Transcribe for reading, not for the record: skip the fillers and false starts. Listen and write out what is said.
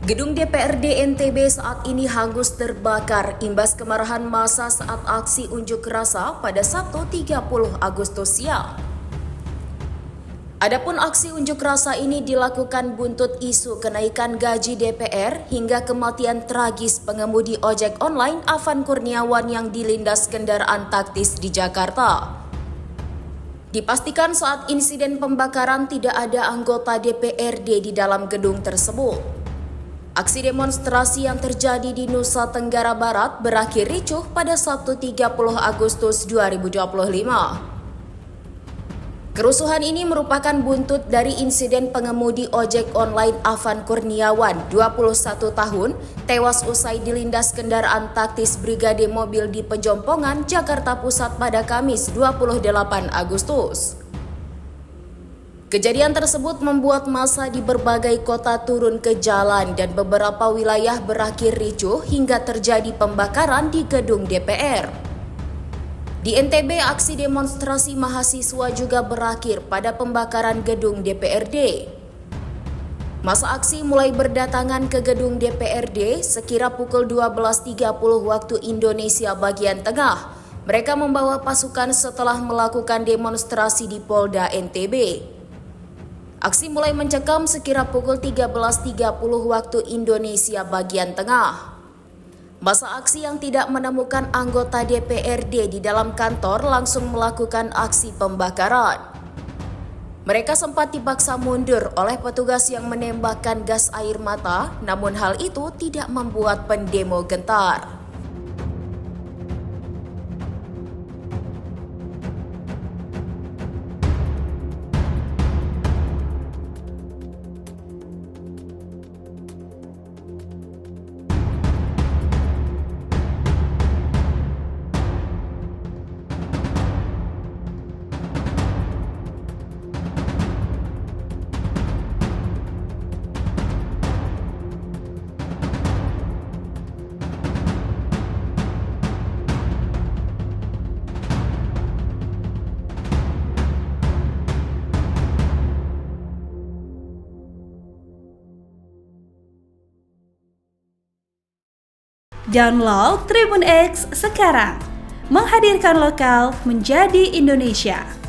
Gedung DPRD NTB saat ini hangus terbakar imbas kemarahan massa saat aksi unjuk rasa pada Sabtu 30 Agustus siang. Adapun aksi unjuk rasa ini dilakukan buntut isu kenaikan gaji DPR hingga kematian tragis pengemudi ojek online Afan Kurniawan yang dilindas kendaraan taktis di Jakarta. Dipastikan saat insiden pembakaran tidak ada anggota DPRD di dalam gedung tersebut. Aksi demonstrasi yang terjadi di Nusa Tenggara Barat berakhir ricuh pada Sabtu 30 Agustus 2025. Kerusuhan ini merupakan buntut dari insiden pengemudi ojek online Afan Kurniawan, 21 tahun, tewas usai dilindas kendaraan taktis Brigade Mobil di Pejompongan, Jakarta Pusat pada Kamis 28 Agustus. Kejadian tersebut membuat massa di berbagai kota turun ke jalan dan beberapa wilayah berakhir ricuh hingga terjadi pembakaran di gedung DPR. Di NTB, aksi demonstrasi mahasiswa juga berakhir pada pembakaran gedung DPRD. Massa aksi mulai berdatangan ke gedung DPRD sekira pukul 12.30 waktu Indonesia bagian tengah. Mereka membawa pasukan setelah melakukan demonstrasi di Polda NTB. Aksi mulai mencekam sekira pukul 13.30 waktu Indonesia bagian tengah. Massa aksi yang tidak menemukan anggota DPRD di dalam kantor langsung melakukan aksi pembakaran. Mereka sempat dipaksa mundur oleh petugas yang menembakkan gas air mata, namun hal itu tidak membuat pendemo gentar. Download Tribun X sekarang, menghadirkan lokal menjadi Indonesia.